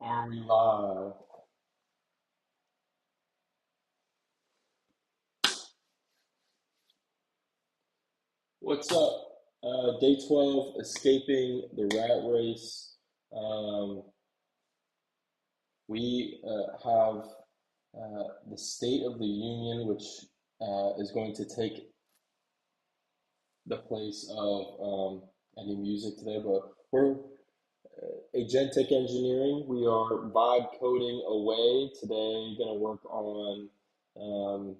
Are we live? What's up? Day 12, escaping the rat race. Um, we have the State of the Union, which is going to take the place of any music today, but we're Agentic Engineering. We are vibe coding away today. Going to work on um,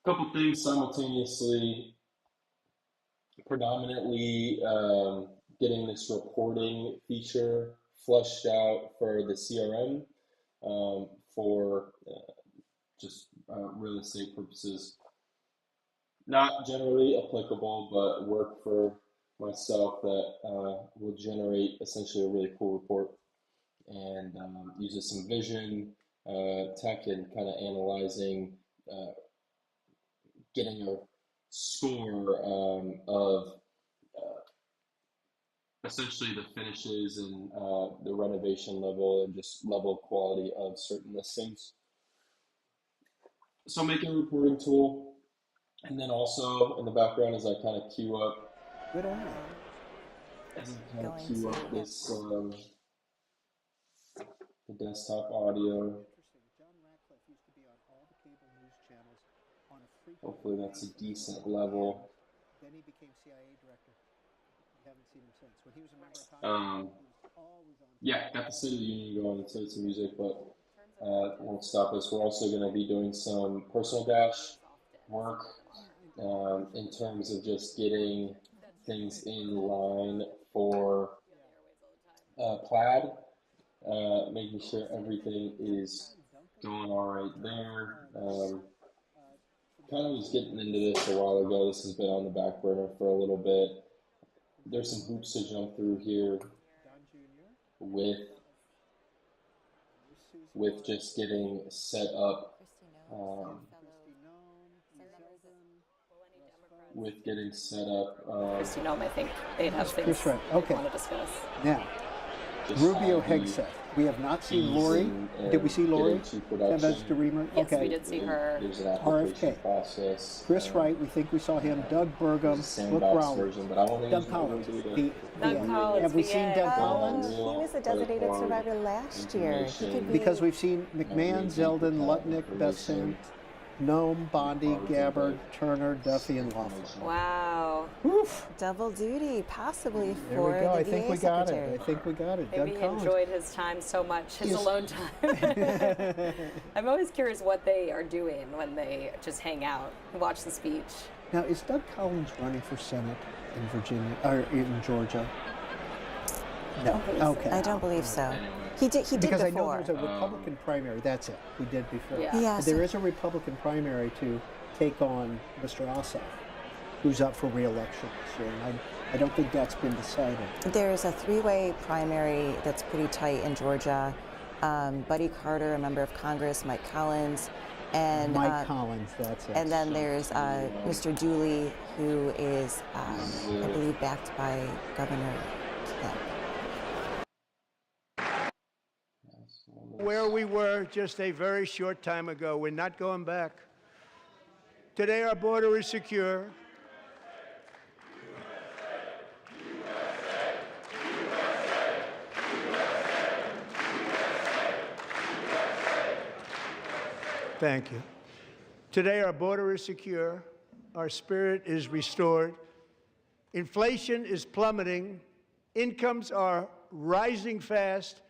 a couple things simultaneously. Predominantly getting this reporting feature flushed out for the CRM for just real estate purposes. Not generally applicable, but work for myself that will generate essentially a really cool report and uses some vision, tech, and kind of analyzing, getting a score of essentially the finishes and the renovation level and just level of quality of certain listings. So making a reporting tool, and then also in the background as I kind of queue up, Good on you. as I kind of queue up this the desktop audio. Hopefully that's a decent level. Then he became CIA director. We haven't seen him since. When he was a member of Congress, he was always on. Yeah, got the State of the Union going, so it's music, but won't stop us. We're also going to be doing some personal dash work in terms of just getting things in line for Plaid, making sure everything is going all right there. Kind of was getting into this a while ago. This has been on the back burner for a little bit. There's some hoops to jump through here with just getting set up. With getting set up. Kristi Noem, I think they'd have things Chris Wright. Okay. want to discuss. Now, Rubio Hegseth. We have not seen Lori. Did we see Lori? Yes, okay. We did see her. There's an application process. Chris Wright, we think we saw him. Doug Burgum, Brooke Rowley. Doug Collins. Doug Collins. Have we seen Doug Collins? He was a designated survivor last year. Because we've seen McMahon, Zeldin, Lutnick, Bessent, Noem, Bondi, Gabbard, Turner, Duffy, and Laughlin. Wow. Oof. Double duty, possibly There for we go. the I think VA we got secretary. it. I think we got it. Maybe Doug he Collins. enjoyed his time so much, his alone time. I'm always curious what they are doing when they just hang out and watch the speech. Now, is Doug Collins running for Senate in Virginia or in Georgia? No. Okay. I don't believe so. He did because before. I know there's a Republican primary. That's it. He did before. Yeah. Yes. There is a Republican primary to take on Mr. Ossoff, who's up for re-election this year. And I don't think that's been decided. There's a three-way primary that's pretty tight in Georgia. Buddy Carter, a member of Congress, Mike Collins, and Mike Collins, that's it. And then there's Mr. Dooley, who is, I believe, backed by Governor Kemp. Where we were just a very short time ago. We're not going back. Today our border is secure. Thank you. Today our border is secure. Our spirit is restored. Inflation is plummeting. Incomes are rising fast.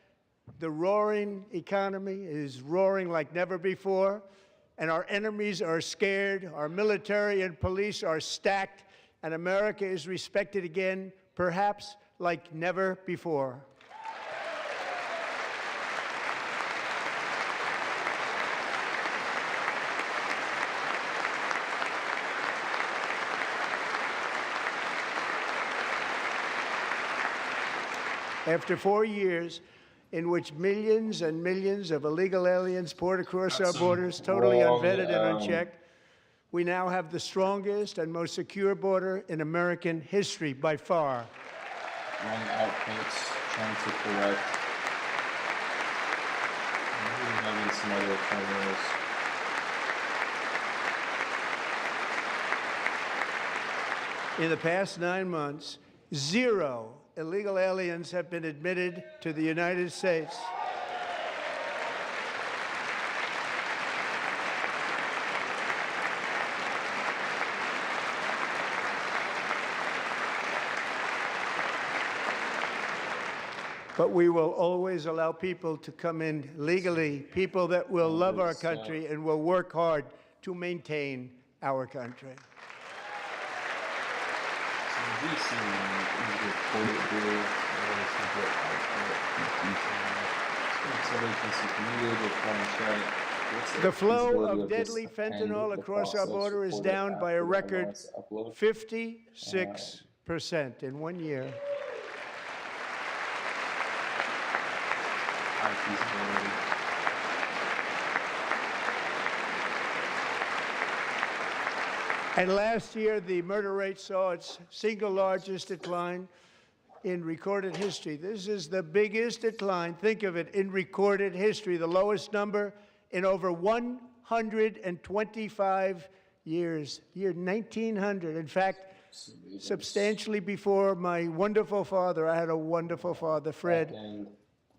The roaring economy is roaring like never before, and our enemies are scared. Our military and police are stacked, and America is respected again, perhaps like never before. After 4 years, in which millions and millions of illegal aliens poured across our borders, totally unvetted and unchecked, we now have the strongest and most secure border in American history by far. Wrong outputs, trying to correct. maybe some other primaries. In the past 9 months, 0 illegal aliens have been admitted to the United States. But we will always allow people to come in legally, people that will love our country and will work hard to maintain our country. The flow of deadly fentanyl across our border is down by a record 56% in 1 year. And last year, the murder rate saw its single largest decline in recorded history. This is the biggest decline, think of it, in recorded history, the lowest number in over 125 years, year 1900. In fact, substantially before my wonderful father, I had a wonderful father, Fred,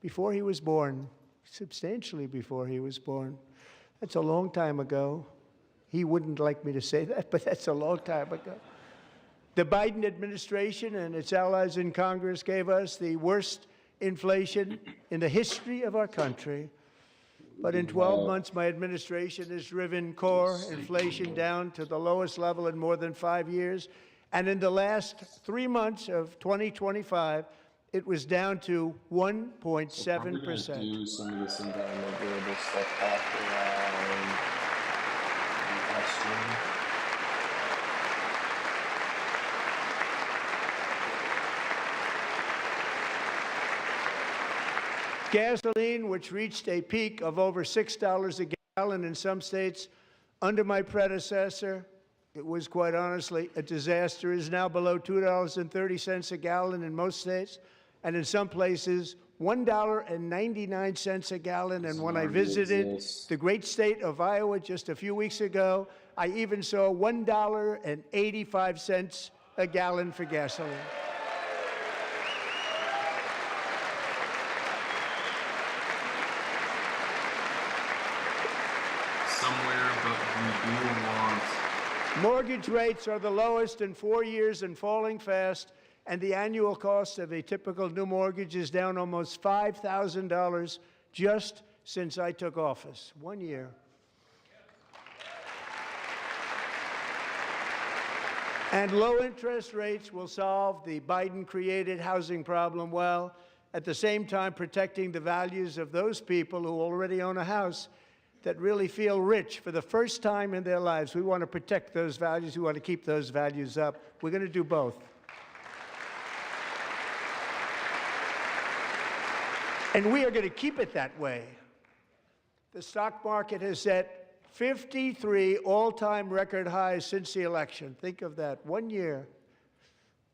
before he was born, substantially before he was born. That's a long time ago. He wouldn't like me to say that, but that's a long time ago. The Biden administration and its allies in Congress gave us the worst inflation in the history of our country. But in 12 months, my administration has driven core inflation down to the lowest level in more than 5 years. And in the last 3 months of 2025, it was down to 1.7%. So we're going to do some of this environmental variable stuff after question. Gasoline, which reached a peak of over $6 a gallon in some states under my predecessor, it was quite honestly a disaster, is now below $2.30 a gallon in most states, and in some places $1.99 a gallon. And when I visited the great state of Iowa just a few weeks ago, I even saw $1.85 a gallon for gasoline. Somewhere, but we do want. Mortgage rates are the lowest in 4 years and falling fast, and the annual cost of a typical new mortgage is down almost $5,000 just since I took office. 1 year. And low interest rates will solve the Biden-created housing problem while at the same time protecting the values of those people who already own a house that really feel rich for the first time in their lives. We want to protect those values. We want to keep those values up. We're going to do both. And we are going to keep it that way. The stock market has set 53 all-time record highs since the election. Think of that, 1 year.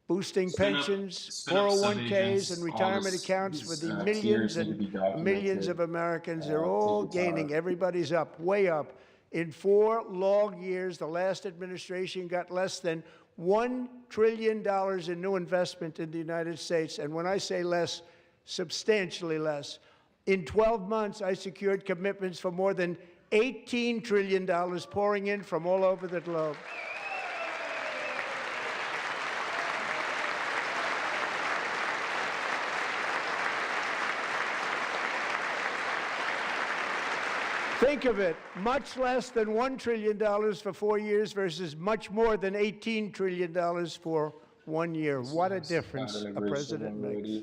Boosting pensions, 401ks, and retirement accounts for the millions and millions of Americans. They're all gaining. Everybody's up, way up. In 4 long years, the last administration got less than $1 trillion in new investment in the United States. And when I say less, substantially less. In 12 months, I secured commitments for more than $18 trillion pouring in from all over the globe. Think of it, much less than $1 trillion for 4 years versus much more than $18 trillion for 1 year. What a difference a president makes.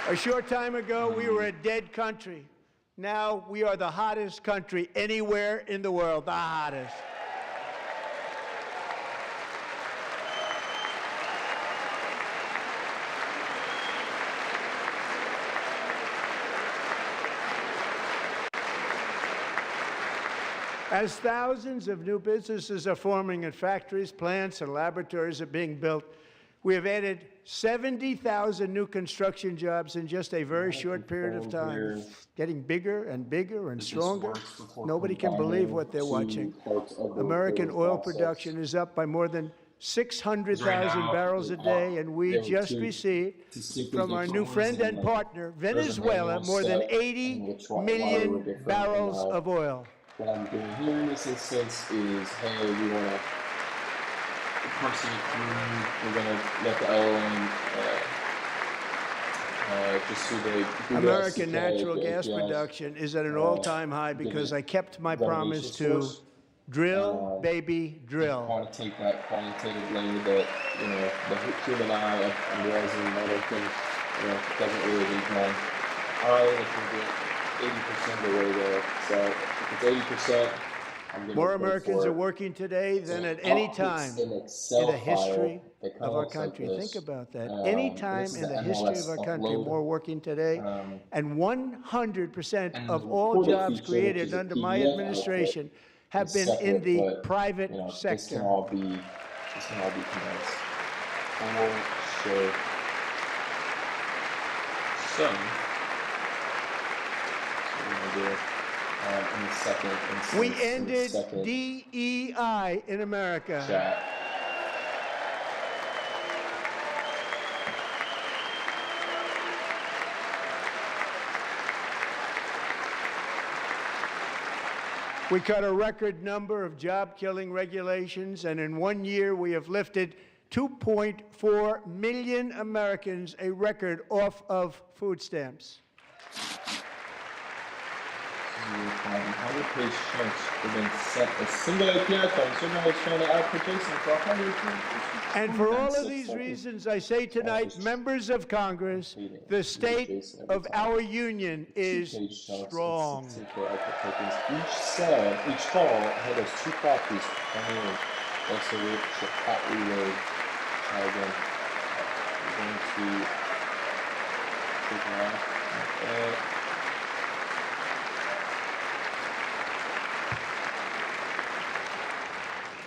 A short time ago, we were a dead country. Now we are the hottest country anywhere in the world, the hottest. As thousands of new businesses are forming and factories, plants, and laboratories are being built, We have added 70,000 new construction jobs in just a very short period of time, getting bigger and bigger and stronger. Nobody can believe what they're watching. American oil production is up by more than 600,000 barrels a day, and we just received from our new friend and partner, Venezuela, more than 80 million barrels of oil. What I'm doing here in this instance is, hey, we want to parse it through. We're going to let the LLM just do the American natural gas production is at an all-time high because I kept my promise to drill, baby, drill. Quantitate that quantitatively that, the human eye of realizing that it can, doesn't really read my eye. It can get 80% of the way there. So if it's 80%, more Americans are working today than at any time in the history of our country. Think about that. Any time in the history of our country, more working today. And 100% of all jobs created under my administration have been in the private sector. This can all be condensed. So we're going to do in the second instance. We ended DEI in America. Chat. We cut a record number of job-killing regulations, and in 1 year we have lifted 2.4 million Americans, a record, off of food stamps. Other page chunks have been set a single API call, so now it's trying to output JSON for 100. And for all of these reasons, I say tonight, members of Congress, the state of our union is strong. Each cell, each call had those two properties. Also, we should hot reload. Again, we're going to figure out.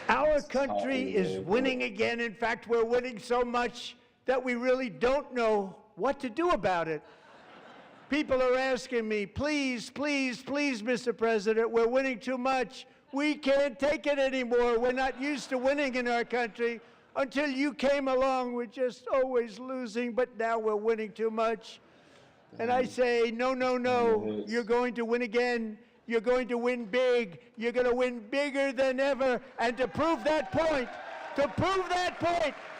Our country is winning again. In fact, we're winning so much that we really don't know what to do about it. People are asking me, please, please, please, Mr. President, we're winning too much. We can't take it anymore. We're not used to winning in our country. Until you came along, we're just always losing, but now we're winning too much. And I say, no, no, no, you're going to win again. You're going to win big. You're going to win bigger than ever. And to prove that point,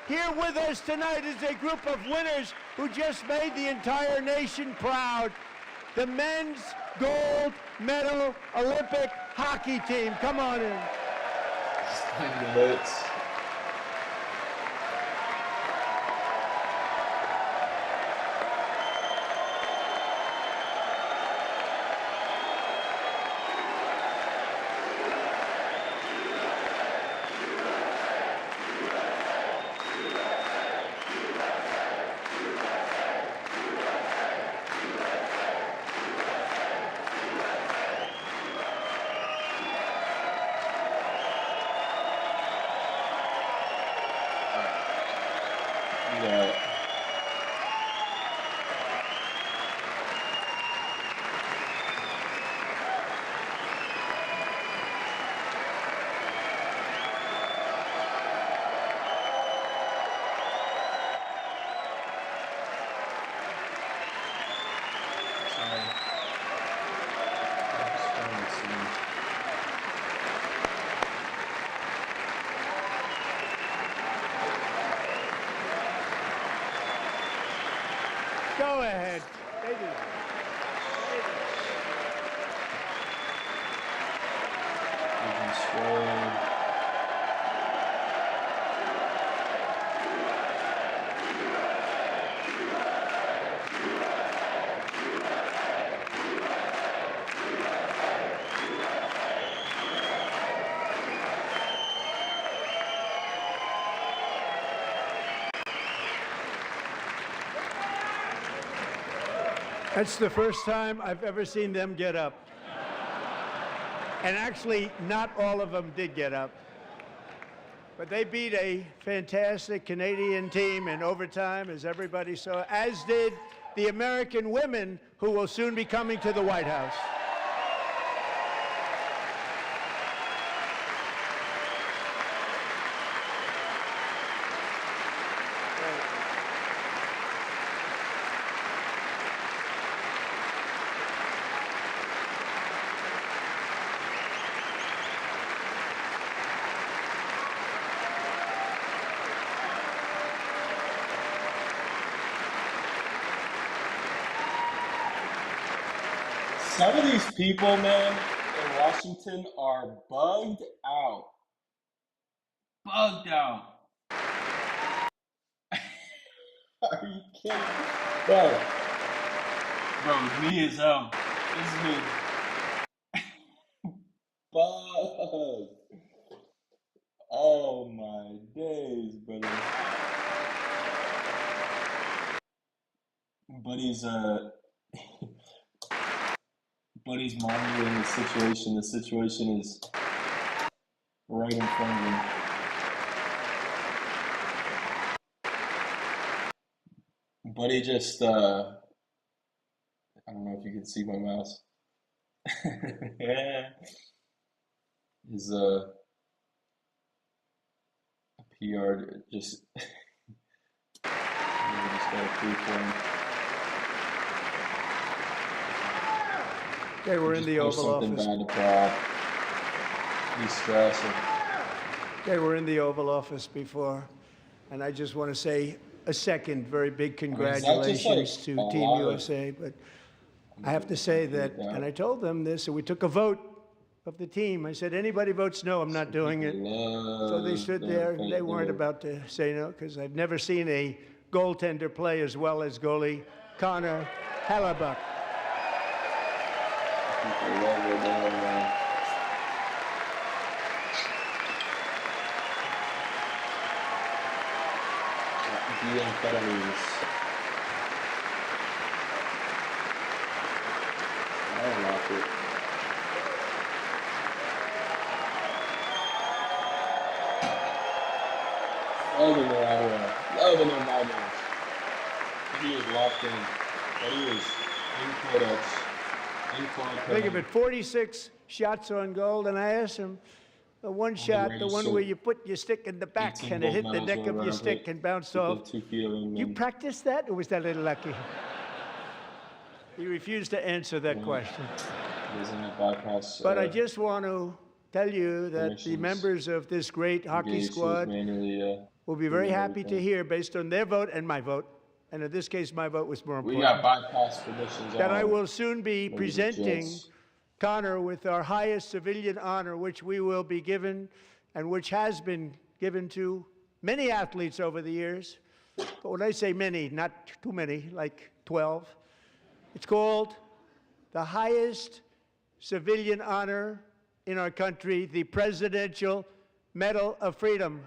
here with us tonight is a group of winners who just made the entire nation proud. The men's gold medal Olympic hockey team. Come on in. Go ahead. Baby. You can scroll. That's the first time I've ever seen them get up. And actually, not all of them did get up. But they beat a fantastic Canadian team in overtime, as everybody saw, as did the American women, who will soon be coming to the White House. Some of these people, man, in Washington are bugged out. Bugged out. Are you kidding? Bro. Bro, me as hell. This is me. Bugged. Oh my days, brother. Buddy's monitoring the situation. The situation is right in front of him. Buddy just, I don't know if you can see my mouse. His, PR just, just got a free form. They were in the Oval Office. Something bad to He's stressing. They were in the Oval Office before, and I just want to say a second very big congratulations to Team USA. But I have to say that, and I told them this, and we took a vote of the team. I said, anybody votes no, I'm not doing it. So they stood there, and they weren't about to say no, because I've never seen a goaltender play as well as goalie Connor Hellebuyck. People love what they're doing, man. Amphetamines. I don't like it. Loving their Adderall. Loving their vitamins. He is locked in. But he is in products. Think of it, 46 shots on goal, and I asked him, the one shot, the one where you put your stick in the back and it hit the neck of your stick and bounced off. You practiced that, or was that a little lucky? He refused to answer that question. But I just want to tell you that the members of this great hockey squad will be very happy to hear, based on their vote and my vote, and in this case, my vote was more important. We got bypass permissions. That I will soon be presenting Connor with our highest civilian honor, which we will be given, and which has been given to many athletes over the years. But when I say many, not too many, like 12, it's called the highest civilian honor in our country, the Presidential Medal of Freedom.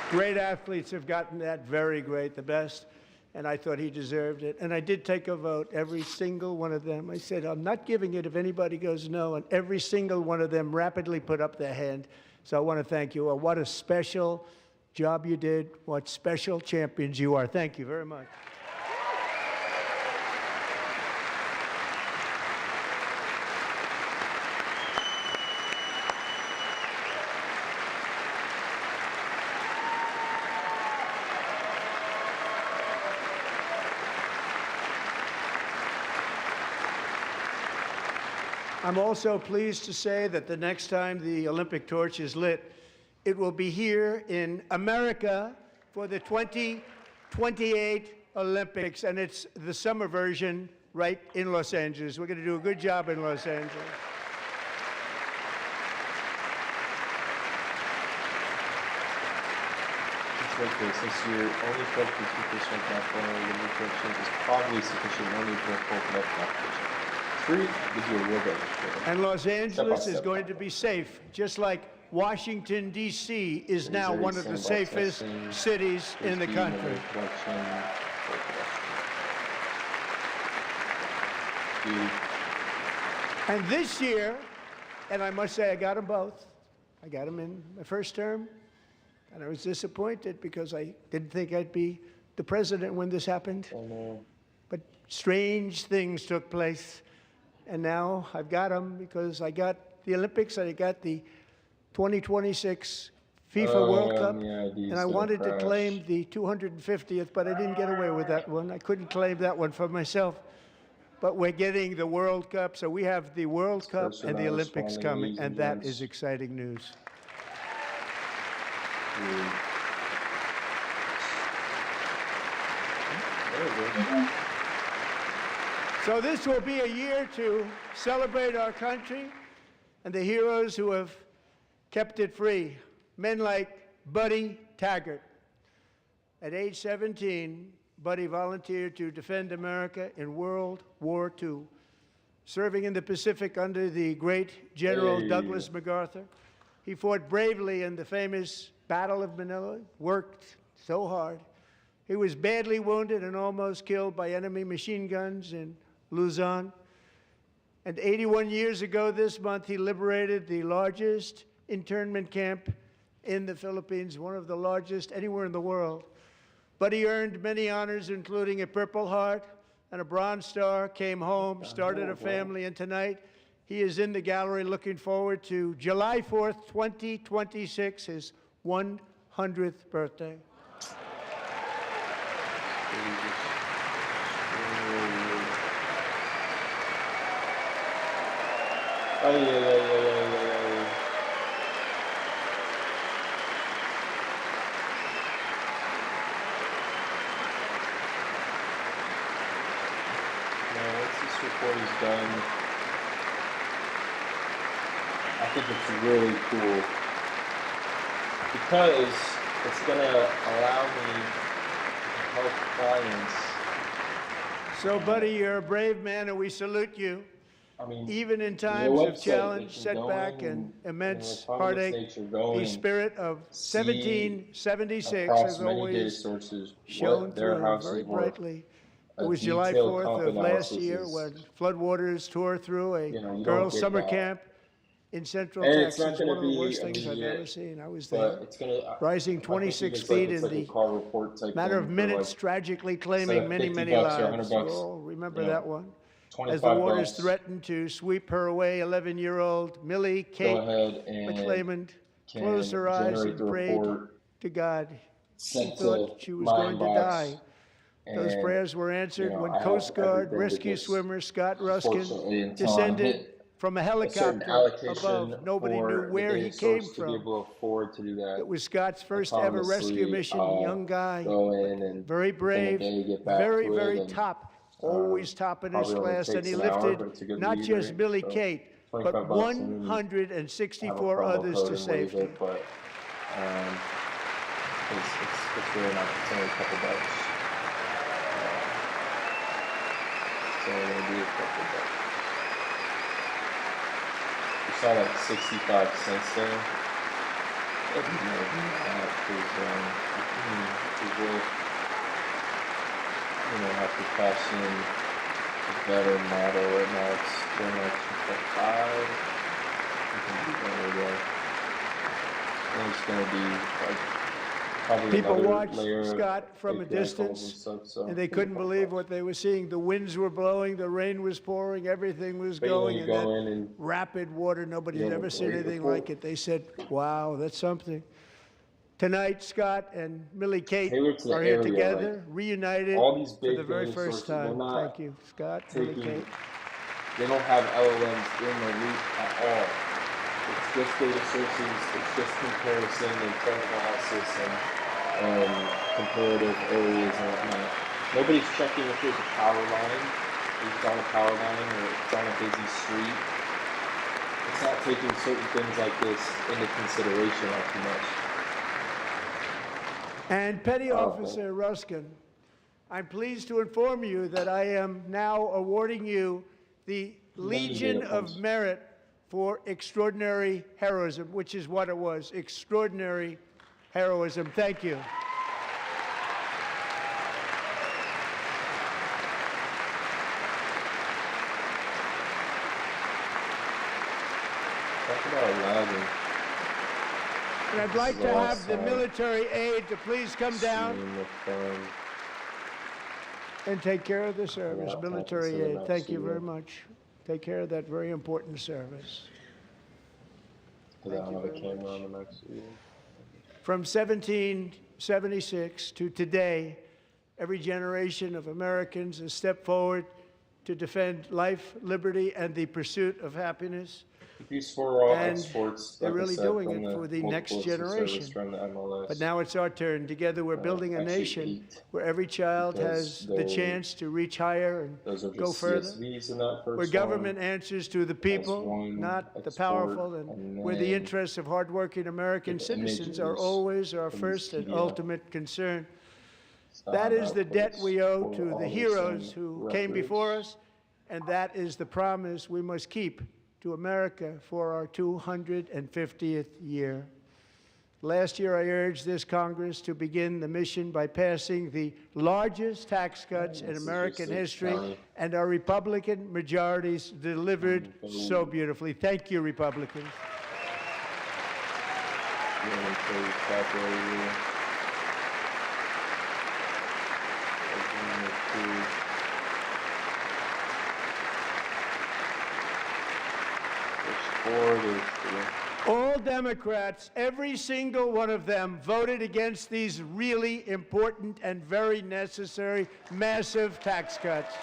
Great athletes have gotten that, very great, the best, and I thought he deserved it. And I did take a vote, every single one of them. I said, I'm not giving it if anybody goes no, and every single one of them rapidly put up their hand. So I want to thank you. What a special job you did. What special champions you are. Thank you very much. I'm also pleased to say that the next time the Olympic torch is lit, it will be here in America for the 2028 Olympics, and it's the summer version right in Los Angeles. We're going to do a good job in Los Angeles. Okay, since you're only correct with 2% calculator, the new correction is probably sufficient. No need for a full correct calculation. 3 gives you a real bit. And Los Angeles is step. going to be safe, just like Washington, D.C. is now Missouri, one of the Sandbox safest testing, cities in the HD, country. memory correction, full correction. And this year, and I must say I got them both. I got them in my first term, and I was disappointed because I didn't think I'd be the president when this happened. Oh, no. But strange things took place, and now I've got them because I got the Olympics and I got the 2026 FIFA World Cup, yeah, these and I gonna wanted to crash. claim the 250th, but I didn't get away with that one. I couldn't claim that one for myself. But we're getting the World Cup, so we have the World Cup First and the round, Olympics responding coming, ladies and and that gents. is exciting news. So this will be a year to celebrate our country and the heroes who have kept it free. Men like Buddy Taggart. At age 17, Buddy volunteered to defend America in World War II, serving in the Pacific under the great General Hey. Douglas MacArthur. He fought bravely in the famous Battle of Manila, worked so hard. He was badly wounded and almost killed by enemy machine guns in Luzon. And 81 years ago this month, he liberated the largest internment camp in the Philippines, one of the largest anywhere in the world. But he earned many honors, including a Purple Heart and a Bronze Star, came home, started a family, and tonight he is in the gallery looking forward to July 4th, 2026, his 100th birthday. Ay, ay, ay, ay, ay, ay, ay. Now, once this report is done, I think it's really cool because it's going to allow me to help clients. So, buddy, you're a brave man, and we salute you. I mean, Even in their times of website, challenge, they can go setback, in and the immense Republic of heartache, States, you're going the spirit of see 1776 across has many data always sources shone what their through house very is worth. brightly. A It was July detailed 4th comp of last analysis year is- when floodwaters tore through a You know, you don't girls' get summer that. camp in Central And it's not Texas. gonna One of the be worst things I've immediate, ever seen. I was But there. it's gonna Rising I think 26 it's like, feet it's in like a the car report type matter thing of for, minutes, like, tragically claiming many, 50 many bucks or lives. 100 You bucks, all remember you know, that one. 25 As the waters bucks. threatened to sweep her away, 11-year-old Millie Go Kate ahead and McClelland can closed her eyes generate and the prayed report, to God. She sent thought to she was my going to inbox, die. Those and, prayers were answered you know, when I have Coast Guard everything rescue because swimmer Scott Ruskin unfortunately, until I descended hit from a a certain helicopter allocation above. Nobody for knew the where he data came source to be from. able to afford to do that. It was Scott's first ever rescue Autonomously, mission. I'll Young guy, go in and very within a brave, day get back very, to it, very and, top, always top in his probably only class. And takes he an hour, lifted but it's a good not read just rate, Billy so Kate, 25 but bucks, and then have a 164 promo others code to and waive safety. it, but it's really not. It's only a couple bucks. It's only going to be a couple bucks. You saw like 65 cents there. That'd be more than that because we'll, you know, have to cash in a better model. Right now it's going up to 5. There we go. And it's going to be like probably People another watched layer of Scott from a fake rifles and distance, stuff, so and they couldn't believe what they were seeing. The winds were blowing, the rain was pouring, everything was But, you know, going, you and go that in and rapid water. Nobody's get a ever seen great anything report. like it. They said, wow, that's something. Tonight, Scott and Millie Kate Tailored to the are here area, together, reunited all these for big the very data first sources, they're time. not Thank you, Scott, Millie taking, Kate. they don't have LLMs in the loop at all. It's just data sources, it's just comparison and trend analysis and comparative areas and whatnot. Nobody's checking if there's a power line, if it's on a power line or if it's on a busy street. It's not taking certain things like this into consideration all too much. And Petty Okay. Officer Ruskin, I'm pleased to inform you that I am now awarding you the Legion of Merit for extraordinary heroism, which is what it was, extraordinary heroism. Thank you. Talk about lagging. And I'd like to have the military aide to please come down Seeing the phone. and take care of the service. Yeah, Military thank you so aid, much, thank you Stephen. very much. Take care of that very important service. Because I Thank don't you have a very camera much. on the next video. From 1776 to today, every generation of Americans has stepped forward to defend life, liberty, and the pursuit of happiness. These four are all And exports, they're like I really said, doing from it for the multiple next acts of service generation. from the MLS. But now it's our turn. Together, we're building a actually nation 8, where every child because has the they're- chance to reach higher and Those are go just further. CSVs in that first Where government one. answers to the people, one not the export, powerful, and and where the then interests of hardworking American the citizens are images always our from first and PDF. ultimate concern. Style That is the debt outputs we owe for to all the the heroes same who came records. before us, and that is the promise we must keep to America for our 250th year. Last year, I urged this Congress to begin the mission by passing the largest tax cuts in This is American just a history, county. and our Republican majorities delivered so beautifully. Thank you, Republicans. You know, until you calculate it. Again, the two. There's four, there's three. All Democrats, every single one of them, voted against these really important and very necessary massive tax cuts.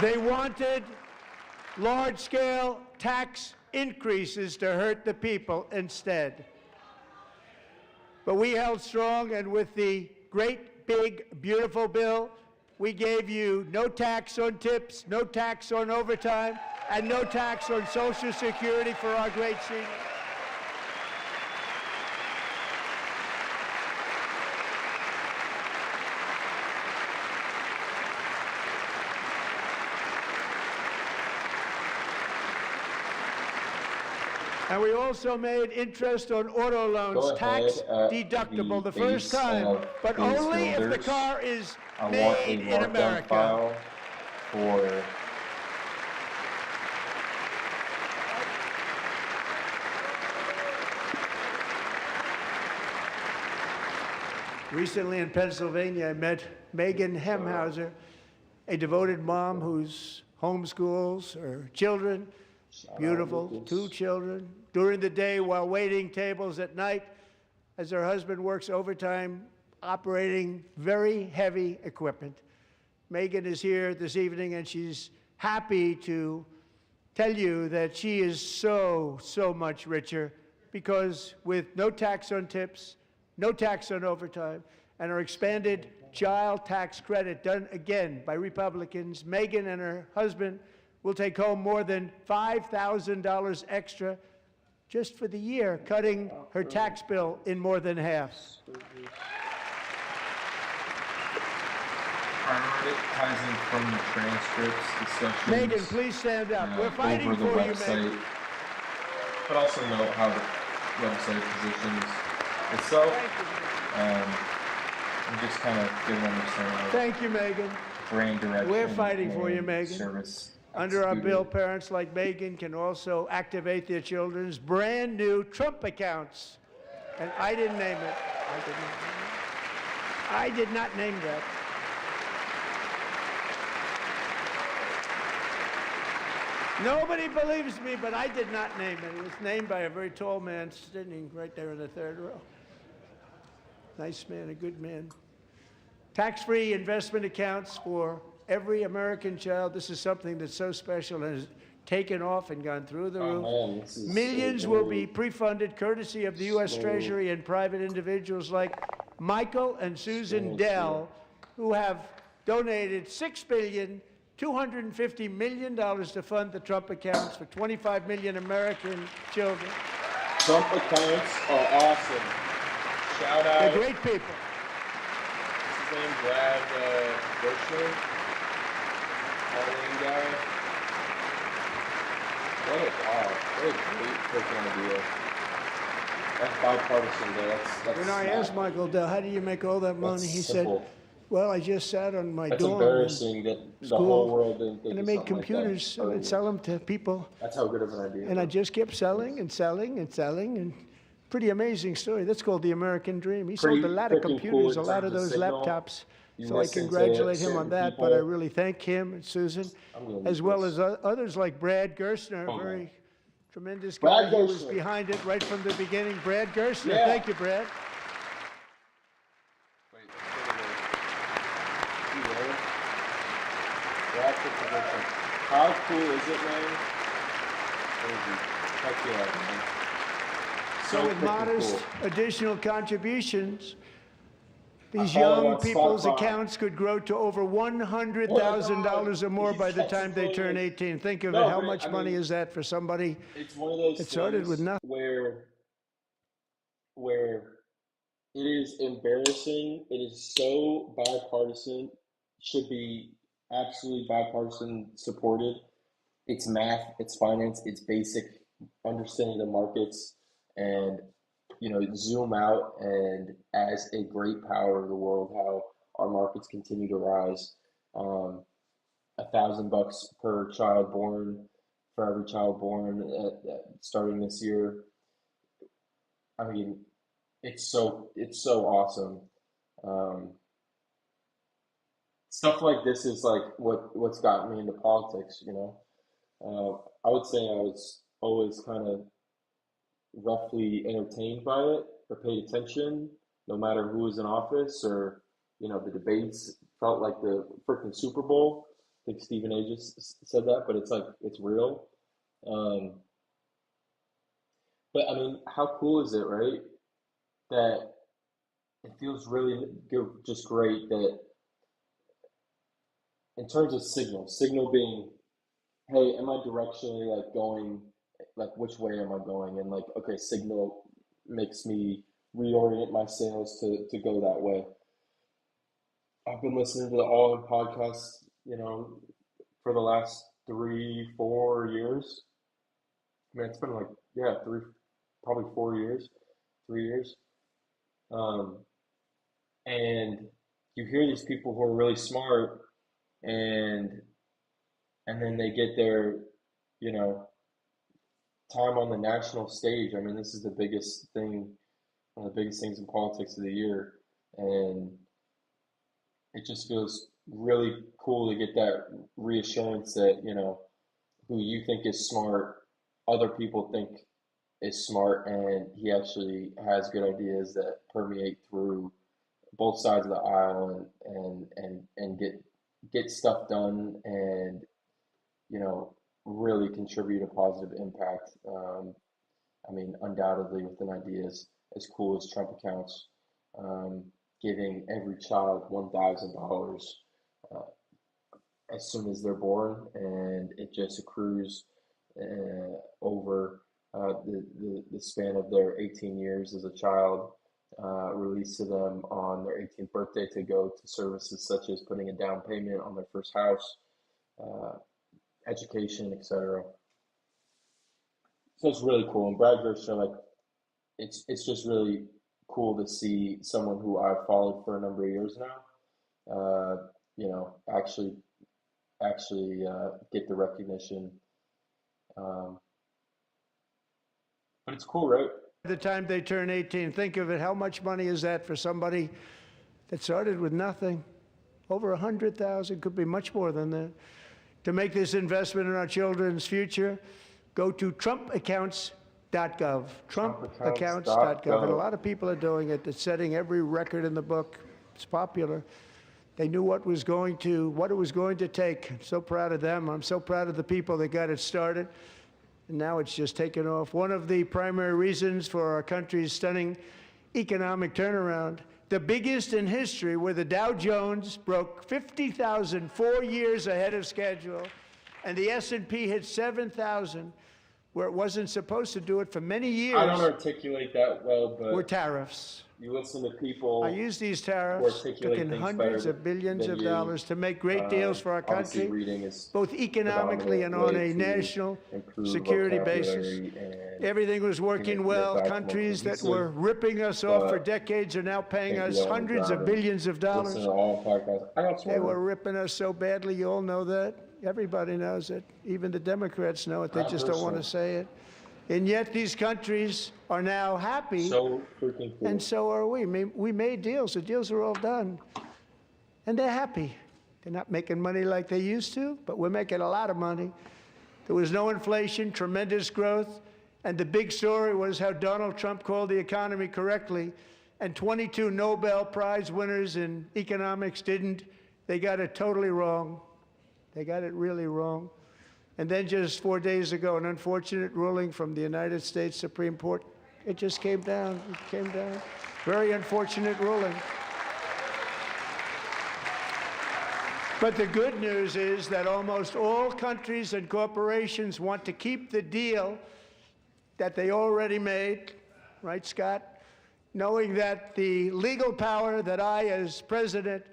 They wanted large-scale tax increases to hurt the people instead. But we held strong, and with the great, big, beautiful bill, we gave you no tax on tips, no tax on overtime, and no tax on Social Security for our great seniors. And we also made interest on auto loans Go tax ahead, deductible the first base time, of but these only if the builders. car is I want a made in markdown America. file for Recently in Pennsylvania, I met Megan Hemhauser, a devoted mom who's homeschools her children, beautiful, Lucas. 2 children, during the day while waiting tables at night as her husband works overtime operating very heavy equipment. Megan is here this evening, and she's happy to tell you that she is so much richer because with no tax on tips, no tax on overtime, and our expanded child tax credit done again by Republicans, Megan and her husband will take home more than $5,000 extra just for the year, cutting her tax bill in more than half. prioritizing from the transcripts, discussions. Megan, please stand up. We're fighting over the for you, website, Megan. but also note how the website positions itself, and just kind of give an understanding of Thank you, Megan. brand direction. We're fighting for you, and Megan. Service Under our executed. bill, parents like Megan can also activate their children's brand new Trump accounts. And I didn't name it. I did not name that. Nobody believes me, but I did not name it. It was named by a very tall man sitting right there in the third row. Nice man, a good man. Tax-free investment accounts for every American child. This is something that's so special and has taken off and gone through the roof. Man, this is Millions so will good. be pre-funded courtesy of the U.S. Slow. Treasury and private individuals like Michael and Susan Slow, Dell, who have donated $6 billion $250 million to fund the Trump accounts for 25 million American children. Trump accounts are awesome. Shout out. They're great people. What's his name? Brad Gershner. Halloween guy. What a great freaking idea. That's bipartisan, though. That's When I smart. asked Michael Dell, how do you make all that money? That's He simple. said, well, I just sat on my That's dorm embarrassing that the school, whole world didn't think and I of made something like that computers and earlier. I'd sell them to people. That's how good of an idea. And I just kept selling and selling and selling, and pretty amazing story. That's called the American dream. He sold a Pretty lot of freaking cool computers, in a lot of terms of those signal. laptops. You So I listen to congratulate him on certain that, but I people. really thank him and Susan, I'm gonna as leave well this. as others like Brad Gerstner, a Hold on. very tremendous Brad guy who was Gerstner. behind it right from the beginning. Brad Gerstner, Yeah. thank you, Brad. Wait, you ready? Brad for prediction. How cool is it, man? Crazy. Heck yeah, man. So with freaking modest cool. additional contributions, these follow young on people's Spotify. accounts could grow to over $100,000 or more by the time they turn 18. Think of it, how much money is that for somebody? It's one of those It started things with nothing. where it is embarrassing. It is so bipartisan. Should be absolutely bipartisan supported. It's math, it's finance, it's basic understanding the markets, and zoom out, and as a great power of the world, how our markets continue to rise. $1,000 per child born, for every child born starting this year. I mean, it's so awesome. Stuff like this is like what's gotten me into politics. I would say I was always kind of roughly entertained by it or paid attention, no matter who was in office or the debates felt like the freaking Super Bowl. I think Stephen A. just said that, but it's like it's real. But I mean, how cool is it, right? That it feels really good, just great that in terms of signal being, hey, am I directionally like going, like which way am I going? And like, okay, signal makes me reorient my sails to go that way. I've been listening to the All In podcast, for the last 3-4 years. Man, it's been like, yeah, probably 4 years, 3 years. And you hear these people who are really smart, and then they get their, time on the national stage. I mean, this is the biggest thing, one of the biggest things in politics of the year. And it just feels really cool to get that reassurance that, who you think is smart, other people think is smart, and he actually has good ideas that permeate through both sides of the aisle and get stuff done and, really contribute a positive impact. I mean, undoubtedly with an idea as cool as Trump accounts, giving every child $1,000 as soon as they're born, and it just accrues over the span of their 18 years as a child, released to them on their 18th birthday to go to services such as putting a down payment on their first house, education, etc. So it's really cool. And Brad Gerstner, like, it's just really cool to see someone who I've followed for a number of years now, actually get the recognition. But it's cool, right? By the time they turn 18, think of it, how much money is that for somebody that started with nothing? Over 100,000, could be much more than that. To make this investment in our children's future, go to TrumpAccounts.gov. TrumpAccounts.gov. And a lot of people are doing it. It's setting every record in the book. It's popular. They knew what it was going to take. I'm so proud of them. I'm so proud of the people that got it started. And now it's just taken off. One of the primary reasons for our country's stunning economic turnaround, the biggest in history, where the Dow Jones broke 50,000 4 years ahead of schedule, and the S&P hit 7,000, where it wasn't supposed to do it for many years. I don't articulate that well, were but tariffs. you listen to people. I use these tariffs, articulate took in things hundreds better of billions than of you. dollars to make great deals for our Obviously, country, reading is both economically and on a national security basis. Everything was working well. Countries that were ripping us off for decades are now paying us hundreds of billions of dollars. Listen to all podcasts. I got They were ripping us so badly, you all know that. Everybody knows it. Even the Democrats know it. They just don't want to say it. And yet these countries are now happy, so freaking cool. and so are we. We made deals. The deals are all done. And they're happy. They're not making money like they used to, but we're making a lot of money. There was no inflation, tremendous growth, and the big story was how Donald Trump called the economy correctly, and 22 Nobel Prize winners in economics didn't. They got it totally wrong. They got it really wrong. And then just 4 days ago, an unfortunate ruling from the United States Supreme Court. It just came down. It came down. Very unfortunate ruling. But the good news is that almost all countries and corporations want to keep the deal that they already made, right, Scott? Knowing that the legal power that I, as president,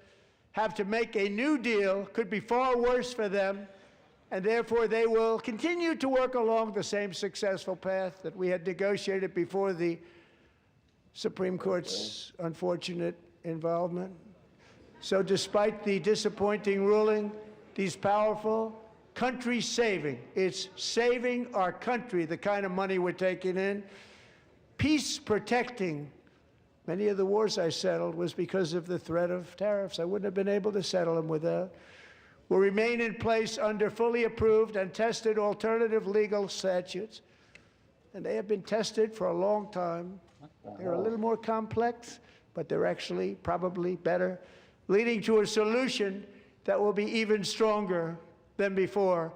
have to make a new deal could be far worse for them, and therefore they will continue to work along the same successful path that we had negotiated before the Supreme Court's unfortunate involvement. So despite the disappointing ruling, these powerful, country-saving, it's saving our country, the kind of money we're taking in, peace-protecting. Many of the wars I settled was because of the threat of tariffs. I wouldn't have been able to settle them without. Will remain in place under fully approved and tested alternative legal statutes. And they have been tested for a long time. They're a little more complex, but they're actually probably better, leading to a solution that will be even stronger than before.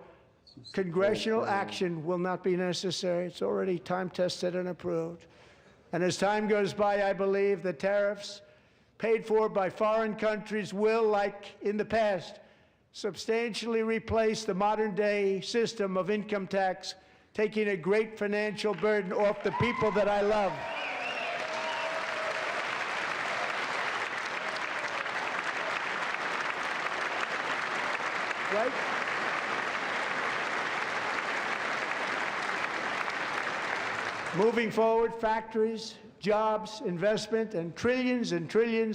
Congressional action will not be necessary. It's already time-tested and approved. And as time goes by, I believe the tariffs paid for by foreign countries will, like in the past, substantially replace the modern-day system of income tax, taking a great financial burden off the people that I love. Right? Moving forward, factories, jobs, investment, and trillions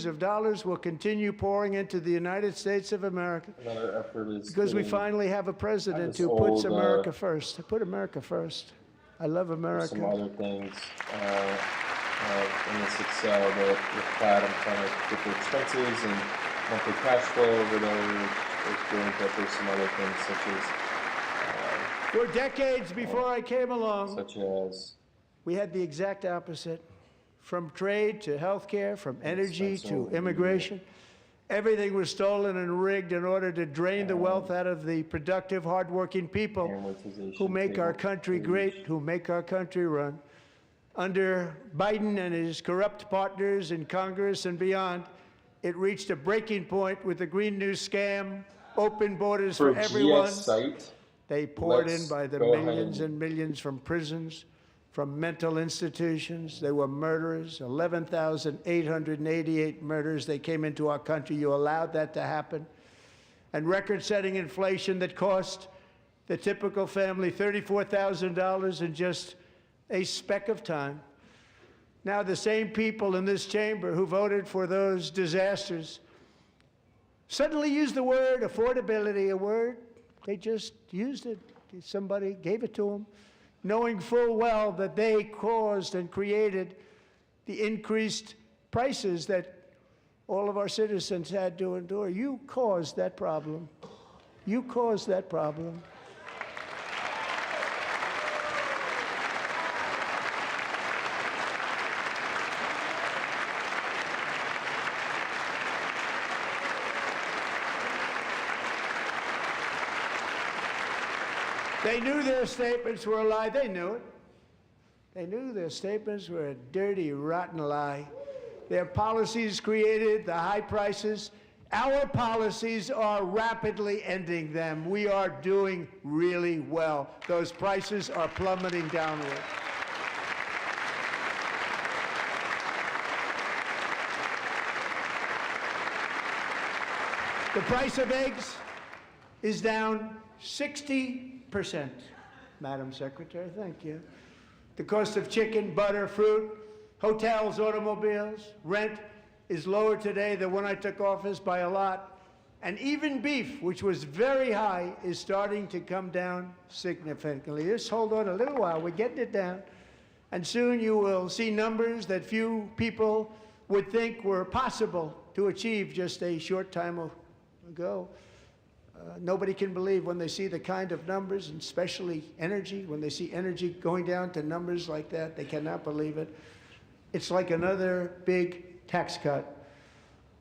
of dollars will continue pouring into the United States of America. Another effort is because we finally have a president who puts America first. Put America first. I love America. Some other things in this Excel that with Plaid, I'm trying to get the expenses and monthly cash flow over there. There's some other things such as for decades before I came along, such as we had the exact opposite. From trade to healthcare, from energy to immigration, everything was stolen and rigged in order to drain the wealth out of the productive, hardworking people who make our country great, who make our country run. Under Biden and his corrupt partners in Congress and beyond, it reached a breaking point with the Green New Scam, open borders for everyone. They poured in by the millions and millions from prisons, from mental institutions. They were murderers, 11,888 murders. They came into our country. You allowed that to happen. And record-setting inflation that cost the typical family $34,000 in just a speck of time. Now the same people in this chamber who voted for those disasters suddenly used the word affordability, a word. They just used it. Somebody gave it to them, knowing full well that they caused and created the increased prices that all of our citizens had to endure. You caused that problem. You caused that problem. They knew their statements were a lie. They knew it. They knew their statements were a dirty, rotten lie. Their policies created the high prices. Our policies are rapidly ending them. We are doing really well. Those prices are plummeting downward. The price of eggs is down 60%. Madam Secretary, thank you. The cost of chicken, butter, fruit, hotels, automobiles, rent is lower today than when I took office by a lot. And even beef, which was very high, is starting to come down significantly. Just hold on a little while, we're getting it down. And soon you will see numbers that few people would think were possible to achieve just a short time ago. Nobody can believe when they see the kind of numbers, and especially energy, when they see energy going down to numbers like that, they cannot believe it. It's like another big tax cut.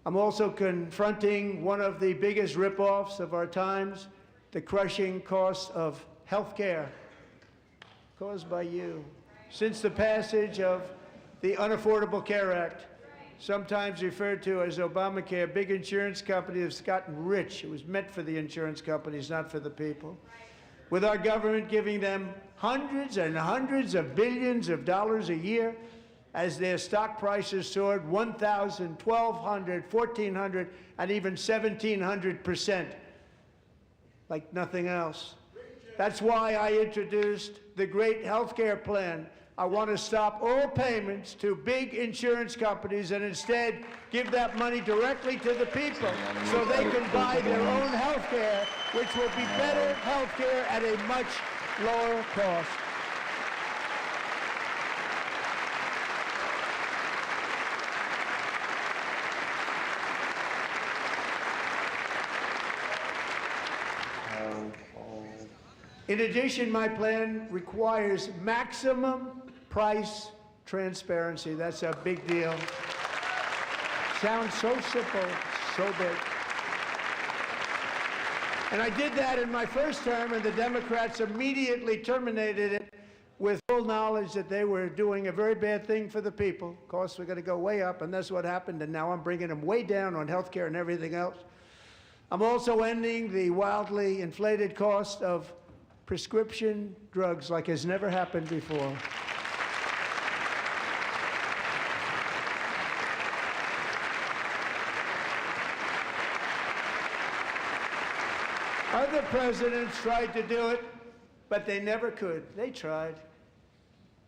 I'm also confronting one of the biggest ripoffs of our times, the crushing cost of health care caused by you. Since the passage of the Unaffordable Care Act, sometimes referred to as Obamacare, big insurance companies have gotten rich. It was meant for the insurance companies, not for the people. With our government giving them hundreds and hundreds of billions of dollars a year as their stock prices soared 1,000, 1,200, 1,400, and even 1,700%, like nothing else. That's why I introduced the great health care plan. I want to stop all payments to big insurance companies and instead give that money directly to the people so they can buy their own health care, which will be better health care at a much lower cost. In addition, my plan requires maximum price transparency. That's a big deal. Sounds so simple, so big. And I did that in my first term, and the Democrats immediately terminated it with full knowledge that they were doing a very bad thing for the people. Costs were going to go way up, and that's what happened, and now I'm bringing them way down on health care and everything else. I'm also ending the wildly inflated cost of prescription drugs like has never happened before. Other presidents tried to do it, but they never could. They tried.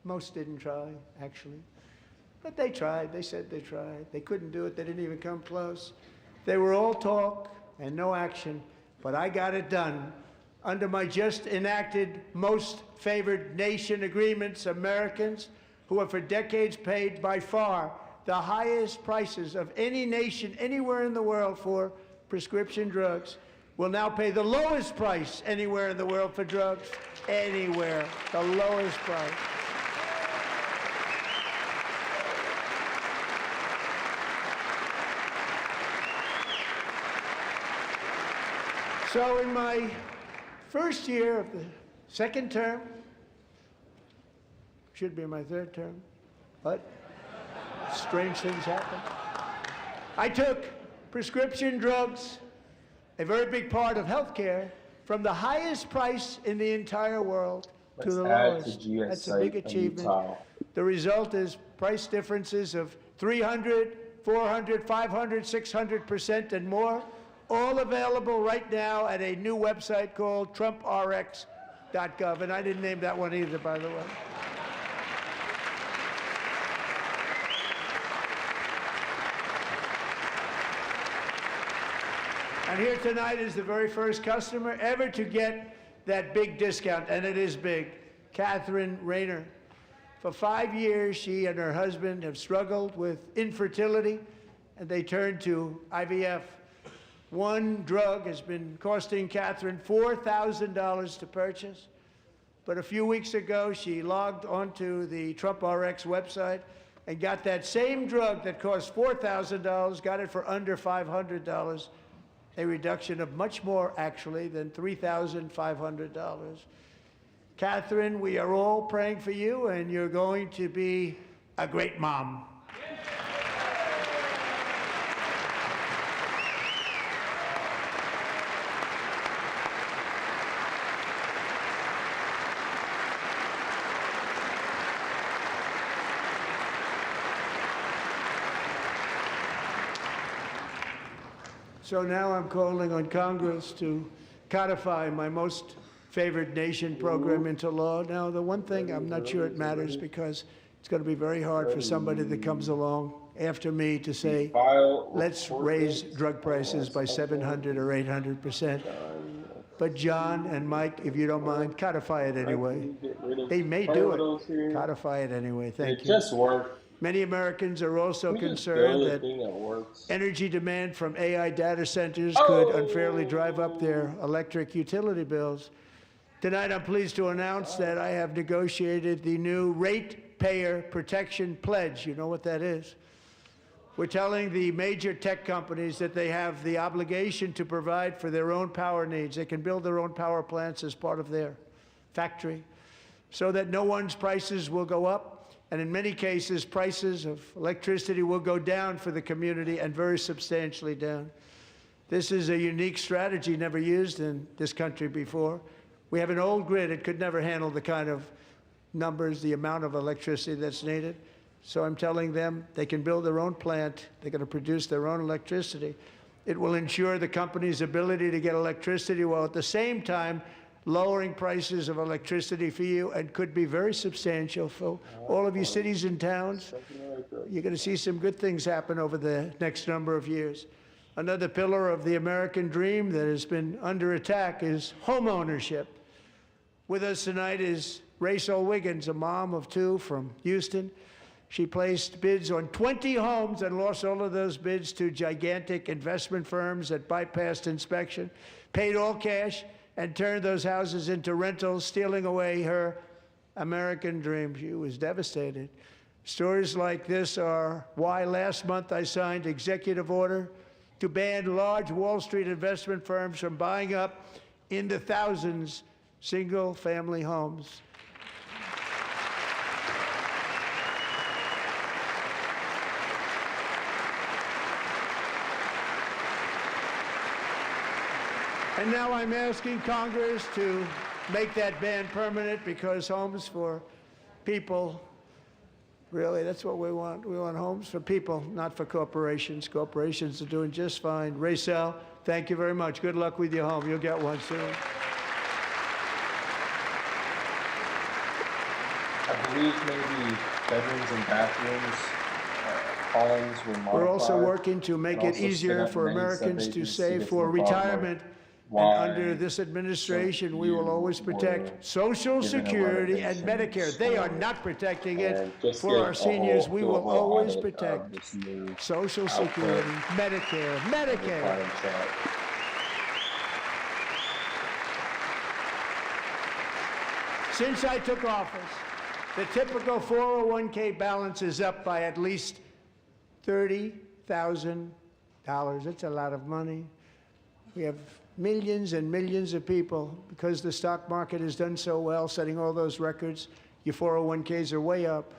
Most didn't try, actually. But they tried. They said they tried. They couldn't do it. They didn't even come close. They were all talk and no action, but I got it done. Under my just enacted Most Favored Nation agreements, Americans who have for decades paid by far the highest prices of any nation anywhere in the world for prescription drugs will now pay the lowest price anywhere in the world for drugs. Anywhere, the lowest price. So in my first year of the second term, should be my third term, but strange things happen. I took prescription drugs, a very big part of healthcare, from the highest price in the entire world to the lowest. That's a big achievement. The result is price differences of 300, 400, 500, 600% and more. All available right now at a new website called TrumpRx.gov. And I didn't name that one either, by the way. And here tonight is the very first customer ever to get that big discount, and it is big, Catherine Rayner. For 5 years, she and her husband have struggled with infertility, and they turned to IVF. One drug has been costing Catherine $4,000 to purchase, but a few weeks ago she logged onto the TrumpRx website and got that same drug that cost $4,000, got it for under $500, a reduction of much more actually than $3,500. Catherine, we are all praying for you, and you're going to be a great mom. So now I'm calling on Congress to codify my most favored nation program into law. Now, the one thing, I'm not sure it matters because it's going to be very hard for somebody that comes along after me to say, let's raise drug prices by 700 or 800%. But John and Mike, if you don't mind, codify it anyway. They may do it. Codify it anyway. Thank you. It just worked. Many Americans are also concerned that energy demand from AI data centers could unfairly drive up their electric utility bills. Tonight, I'm pleased to announce that I have negotiated the new Ratepayer Protection Pledge. You know what that is? We're telling the major tech companies that they have the obligation to provide for their own power needs. They can build their own power plants as part of their factory so that no one's prices will go up. And in many cases, prices of electricity will go down for the community and very substantially down. This is a unique strategy never used in this country before. We have an old grid. It could never handle the kind of numbers, the amount of electricity that's needed. So I'm telling them they can build their own plant. They're going to produce their own electricity. It will ensure the company's ability to get electricity while at the same time lowering prices of electricity for you, and could be very substantial for all of you cities and towns. You're going to see some good things happen over the next number of years. Another pillar of the American dream that has been under attack is home ownership. With us tonight is Rachel Wiggins, a mom of two from Houston. She placed bids on 20 homes and lost all of those bids to gigantic investment firms that bypassed inspection, paid all cash, and turned those houses into rentals, stealing away her American dream. She was devastated. Stories like this are why last month I signed executive order to ban large Wall Street investment firms from buying up into thousands single-family homes. And now I'm asking Congress to make that ban permanent, because homes for people, really, that's what we want. We want homes for people, not for corporations. Corporations are doing just fine. Racel, thank you very much. Good luck with your home. You'll get one soon. I believe maybe bedrooms and bathrooms, columns were modified. We're also working to make it easier for Americans to save for retirement. And under this administration, we will always protect Social Security and Medicare. They are not protecting it for our seniors. We will always protect Social Security, Medicare, Medicaid. Since I took office, the typical 401k balance is up by at least $30,000. That's a lot of money. We have millions and millions of people, because the stock market has done so well, setting all those records. Your 401ks are way up.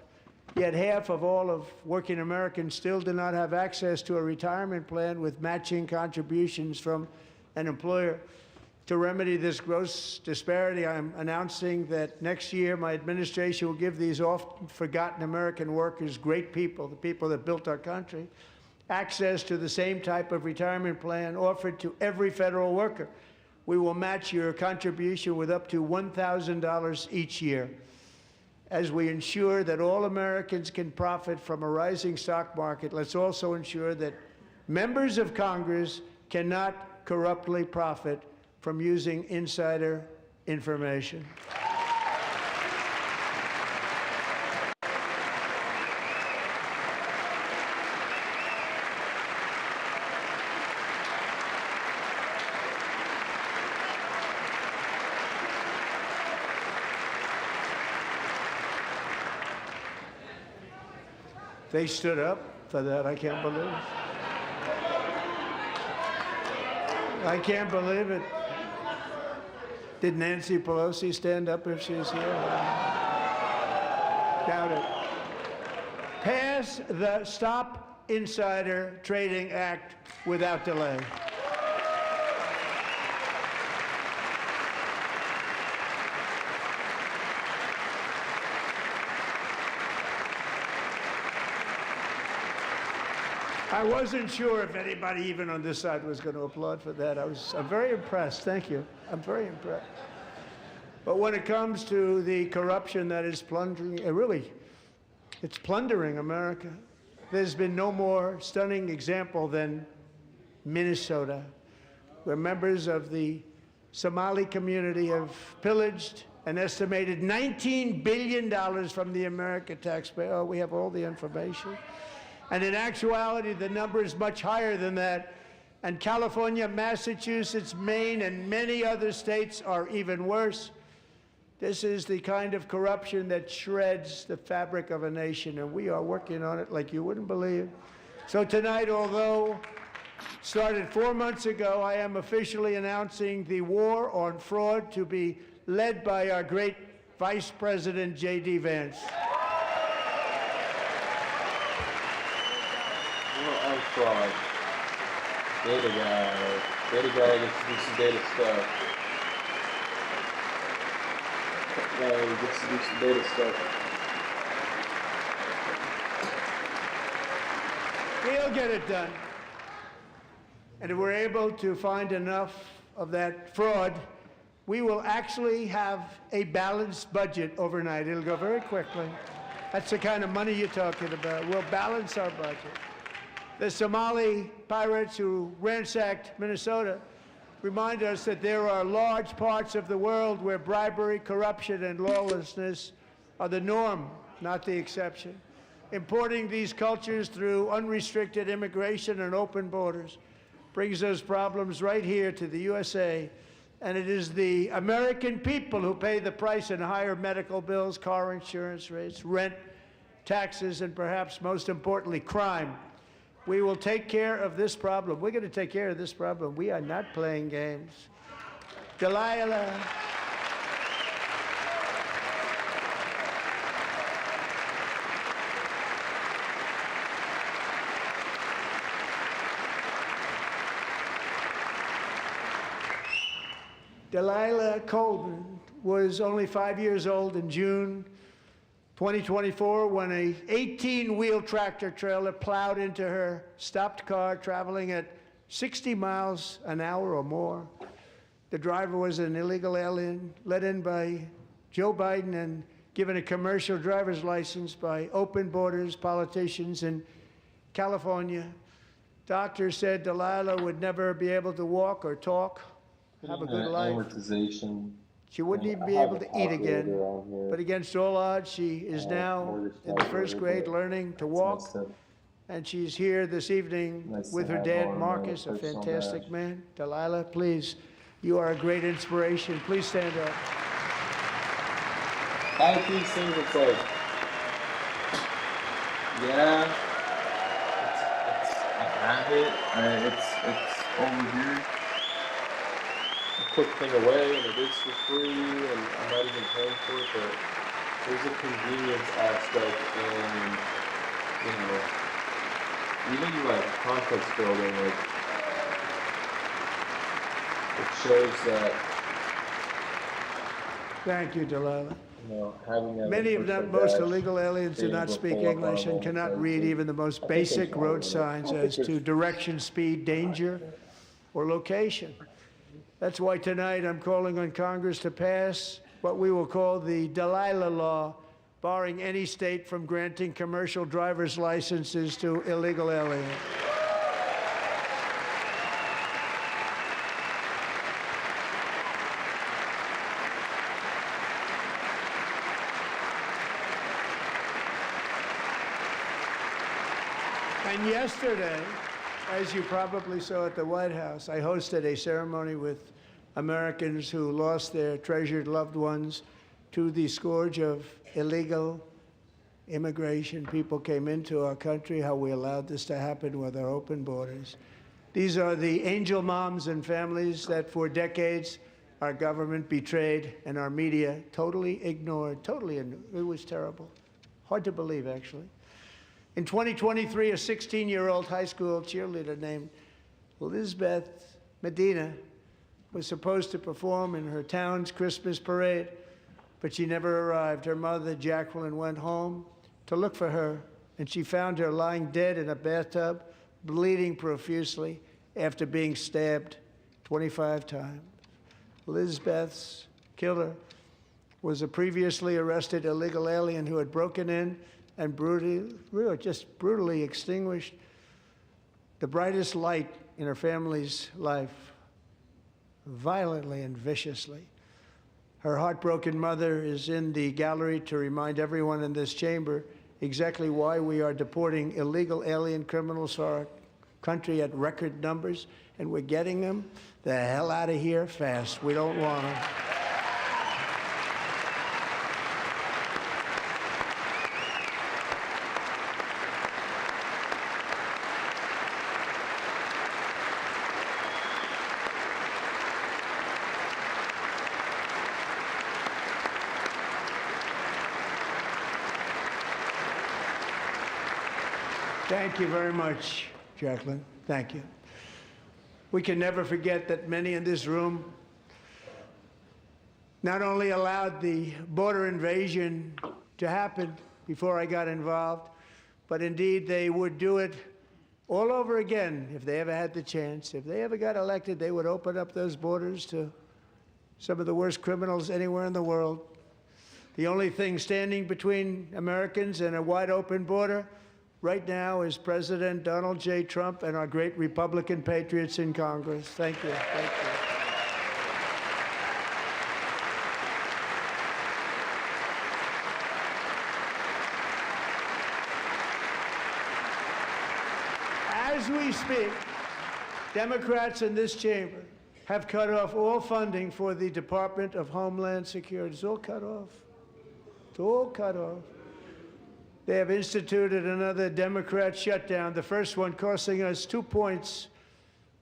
Yet half of all of working Americans still do not have access to a retirement plan with matching contributions from an employer. To remedy this gross disparity, I'm announcing that next year my administration will give these often forgotten American workers, great people, the people that built our country, access to the same type of retirement plan offered to every federal worker. We will match your contribution with up to $1,000 each year. As we ensure that all Americans can profit from a rising stock market, let's also ensure that members of Congress cannot corruptly profit from using insider information. They stood up for that. I can't believe it. I can't believe it. Did Nancy Pelosi stand up if she's here? Doubt it. Pass the Stop Insider Trading Act without delay. I wasn't sure if anybody even on this side was going to applaud for that. I'm very impressed. Thank you. I'm very impressed. But when it comes to the corruption that is plundering, it's plundering America. There's been no more stunning example than Minnesota, where members of the Somali community have pillaged an estimated $19 billion from the American taxpayer. Oh, we have all the information. And in actuality, the number is much higher than that. And California, Massachusetts, Maine, and many other states are even worse. This is the kind of corruption that shreds the fabric of a nation, and we are working on it like you wouldn't believe. So tonight, although started 4 months ago, I am officially announcing the war on fraud to be led by our great Vice President, J.D. Vance. War on fraud. Data guy gets to do some data stuff. He gets to do some data stuff. We'll get it done. And if we're able to find enough of that fraud, we will actually have a balanced budget overnight. It'll go very quickly. That's the kind of money you're talking about. We'll balance our budget. The Somali pirates who ransacked Minnesota remind us that there are large parts of the world where bribery, corruption, and lawlessness are the norm, not the exception. Importing these cultures through unrestricted immigration and open borders brings those problems right here to the USA. And it is the American people who pay the price in higher medical bills, car insurance rates, rent, taxes, and perhaps most importantly, crime. We will take care of this problem. We're going to take care of this problem. We are not playing games. Delilah. Delilah Colvin was only 5 years old in June 2024 when a 18-wheel tractor trailer plowed into her stopped car traveling at 60 miles an hour or more. The driver was an illegal alien let in by Joe Biden and given a commercial driver's license by open borders politicians in California. Doctors said Delilah would never be able to walk or talk, have a good life. Amortization. She wouldn't even be able to eat again. But against all odds, she is now in the first grade learning to walk. And she's here this evening with her dad, Marcus, a fantastic man. Delilah, please, you are a great inspiration. Please stand up. I have these things, it's like, yeah, I have it, it's over here. Quick thing away, and it is for free, and I'm not even paying for it, but there's a convenience aspect in, even like context building, like, it shows that, Thank you, Delilah. having that Many of the most illegal aliens do not speak English and cannot read even the most basic road signs as to direction, speed, danger, or location. That's why tonight I'm calling on Congress to pass what we will call the Delilah Law, barring any state from granting commercial driver's licenses to illegal aliens. And yesterday, as you probably saw at the White House, I hosted a ceremony with Americans who lost their treasured loved ones to the scourge of illegal immigration. People came into our country, how we allowed this to happen with our open borders. These are the angel moms and families that for decades our government betrayed and our media totally ignored. It was terrible. Hard to believe, actually. In 2023, a 16-year-old high school cheerleader named Elizabeth Medina was supposed to perform in her town's Christmas parade, but she never arrived. Her mother, Jacqueline, went home to look for her, and she found her lying dead in a bathtub bleeding profusely after being stabbed 25 times. Lizbeth's killer was a previously arrested illegal alien who had broken in and brutally extinguished the brightest light in her family's life, violently and viciously. Her heartbroken mother is in the gallery to remind everyone in this chamber exactly why we are deporting illegal alien criminals to our country at record numbers, and we're getting them the hell out of here fast. We don't want them. Thank you very much, Jacqueline. Thank you. We can never forget that many in this room not only allowed the border invasion to happen before I got involved, but indeed they would do it all over again if they ever had the chance. If they ever got elected, they would open up those borders to some of the worst criminals anywhere in the world. The only thing standing between Americans and a wide open border right now is President Donald J. Trump and our great Republican patriots in Congress. Thank you. Thank you. As we speak, Democrats in this chamber have cut off all funding for the Department of Homeland Security. It's all cut off. It's all cut off. They have instituted another Democrat shutdown, the first one costing us 2 points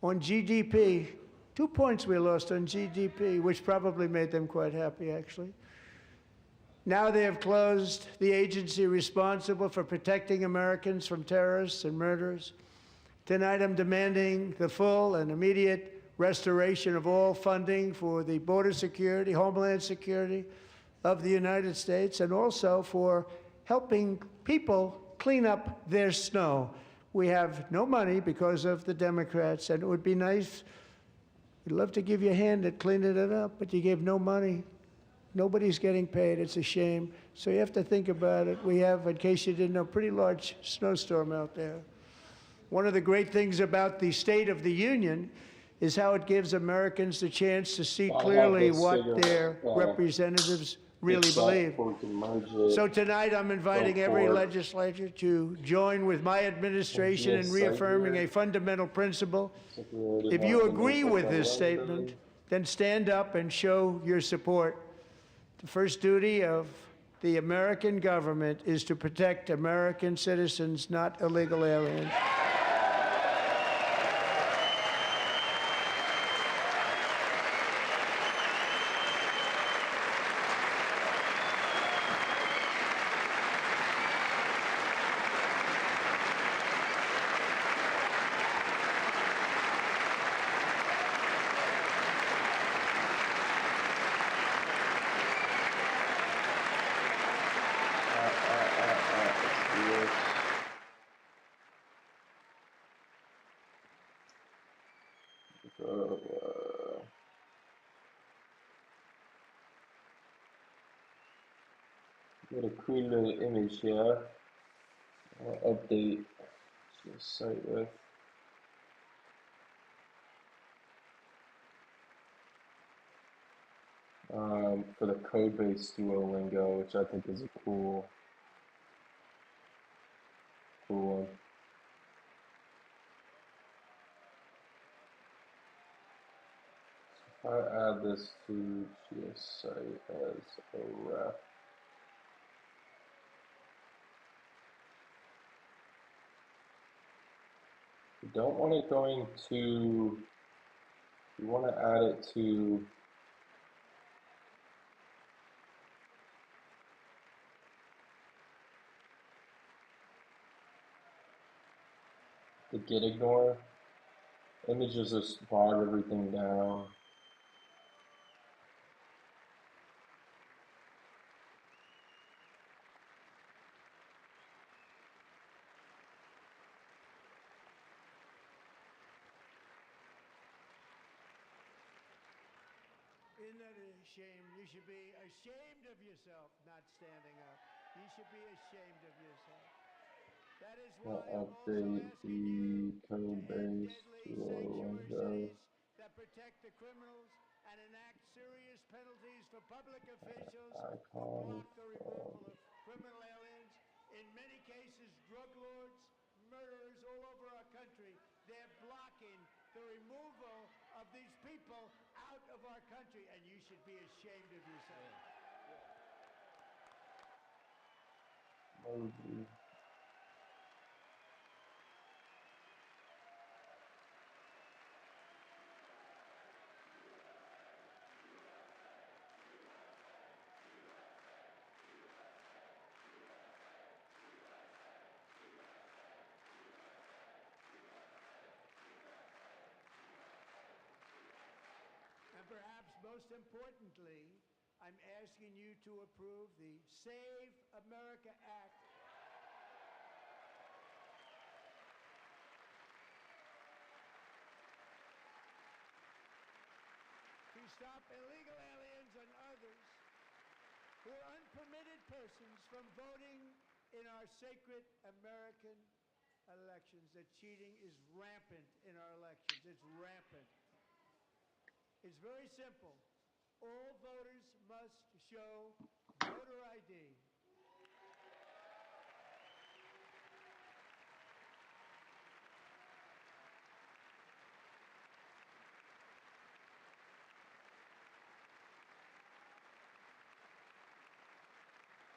on GDP. 2 points we lost on GDP, which probably made them quite happy, actually. Now they have closed the agency responsible for protecting Americans from terrorists and murderers. Tonight I'm demanding the full and immediate restoration of all funding for the border security, Homeland Security of the United States, and also for helping people clean up their snow. We have no money because of the Democrats, and it would be nice, we'd love to give you a hand at cleaning it up, but you gave no money. Nobody's getting paid. It's a shame. So you have to think about it. We have, in case you didn't know, a pretty large snowstorm out there. One of the great things about the State of the Union is how it gives Americans the chance to see clearly what their representatives really believe. So tonight I'm inviting every legislature to join with my administration in reaffirming a fundamental principle. If you agree with this statement, then stand up and show your support. The first duty of the American government is to protect American citizens, not illegal aliens. Got a cool little image here. Update to the site with. For the code-based Duolingo, which I think is a cool one. So if I add this to GeoSite as a ref, you don't want it going to, you want to add it to the git ignore. Images just bog everything down. Isn't that a shame? You should be ashamed of yourself not standing up. You should be ashamed of yourself. That is why I'm also Update asking you the to code end base deadly to sanctuary Windows. cities that protect the criminals and enact serious penalties for public officials who Icon. block the removal of criminal aliens. In many cases, drug lords, murderers all over our country, they're blocking the removal of these people out of our country, and you should be ashamed of yourself. Emoji. And perhaps most importantly, I'm asking you to approve the Save America Act. To stop illegal aliens and others who are unpermitted persons from voting in our sacred American elections. That cheating is rampant in our elections. It's rampant. It's very simple. All voters must show voter ID.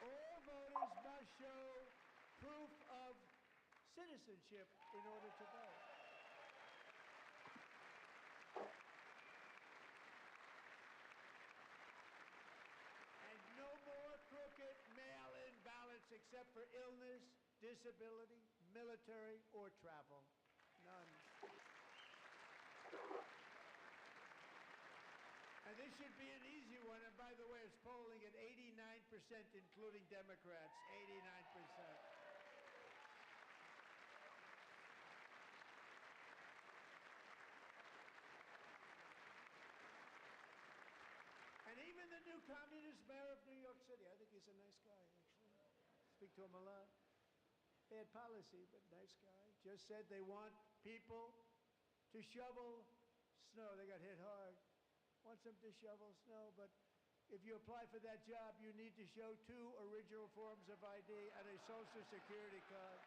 All voters must show proof of citizenship in order to vote. And no more crooked mail-in ballots except for illness, disability, military, or travel. None. And this should be an easy one. And by the way, it's polling at 89%, including Democrats. 89%. And even the new communist mayor of New York City, I think he's a nice guy, actually. Speak to him a lot. Bad policy, but nice guy. Just said they want people to shovel snow. They got hit hard. Wants them to shovel snow, but if you apply for that job, you need to show 2 original forms of ID and a Social Security card.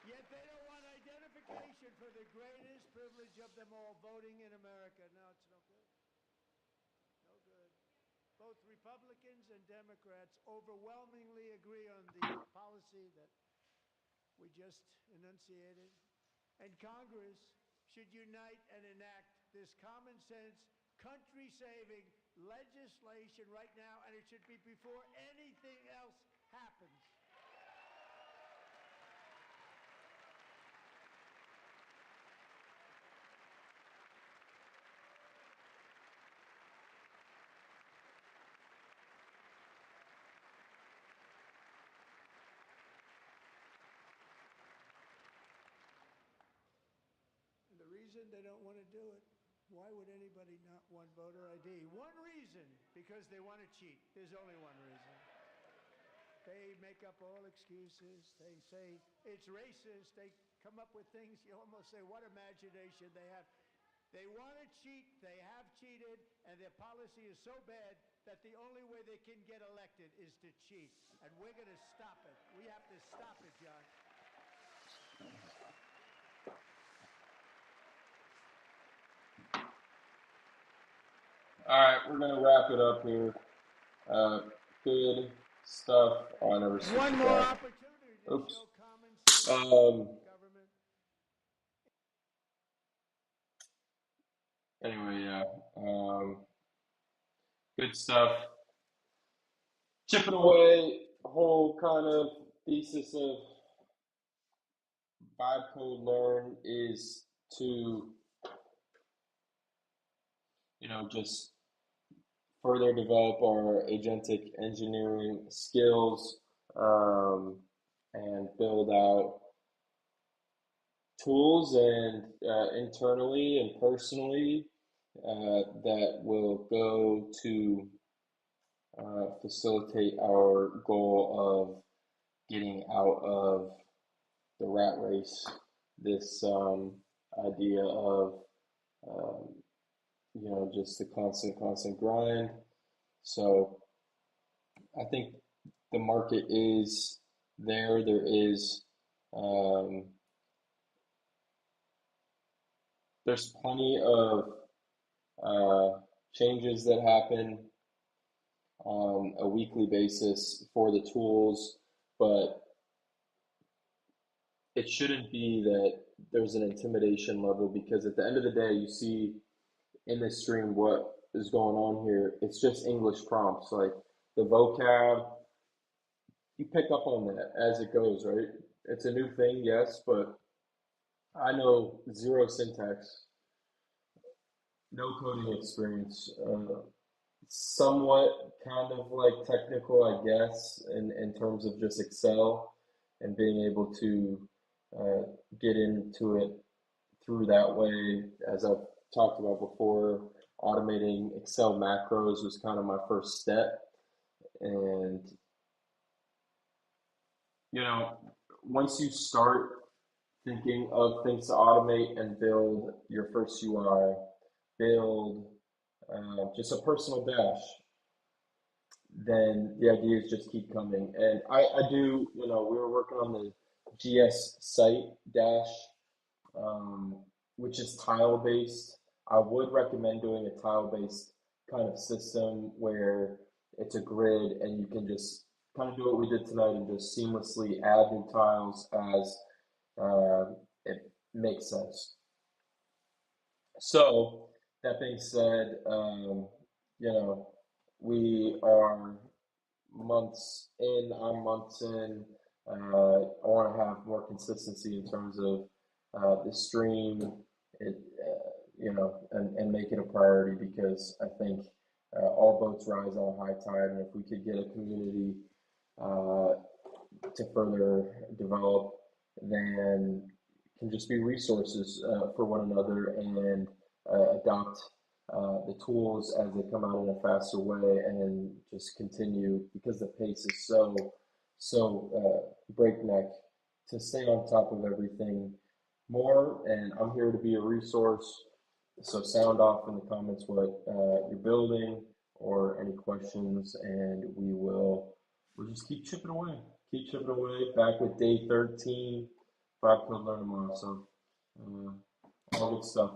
Yet they don't want identification for the greatest privilege of them all, voting in America. No, it's no good. No good. Both Republicans and Democrats overwhelmingly agree on the policy that we just enunciated. And Congress should unite and enact this common sense, country-saving legislation right now, and it should be before anything else happens. And the reason they don't want to do it, why would anybody not want voter ID? One reason, because they want to cheat. There's only one reason. They make up all excuses. They say it's racist. They come up with things, you almost say, what imagination they have. They want to cheat. They have cheated. And their policy is so bad that the only way they can get elected is to cheat. And we're going to stop it. We have to stop it, John. All right, we're gonna wrap it up here. Good stuff on our super One more chat. opportunity to Oops. show common sense government. Anyway, yeah. Good stuff. Chipping away, whole kind of thesis of Vibe Code Learn is to, just further develop our agentic engineering skills, and build out tools and internally and personally that will go to facilitate our goal of getting out of the rat race. This idea of just the constant grind. So I think the market is there. There is there's plenty of changes that happen on a weekly basis for the tools, but it shouldn't be that there's an intimidation level, because at the end of the day, you see in this stream what is going on here. It's just English prompts, like the vocab. You pick up on that as it goes, right? It's a new thing, yes, but I know zero syntax, no coding experience, somewhat kind of like technical, I guess, in terms of just Excel and being able to get into it through that way. As I've talked about before, automating Excel macros was kind of my first step. And, once you start thinking of things to automate and build your first UI, build just a personal dash, then the ideas just keep coming. And I do, we were working on the GS site dash, which is tile based. I would recommend doing a tile based kind of system where it's a grid and you can just kind of do what we did tonight and just seamlessly add new tiles as it makes sense. So that being said, we are months in, I'm months in. I want to have more consistency in terms of the stream, and make it a priority, because I think all boats rise on a high tide, and if we could get a community to further develop, then can just be resources for one another and adopt the tools as they come out in a faster way, and just continue, because the pace is so breakneck, to stay on top of everything more. And I'm here to be a resource. So sound off in the comments what you're building or any questions, and we'll just keep chipping away. Back with day 13, 5 Code Learn Tomorrow. So all good stuff.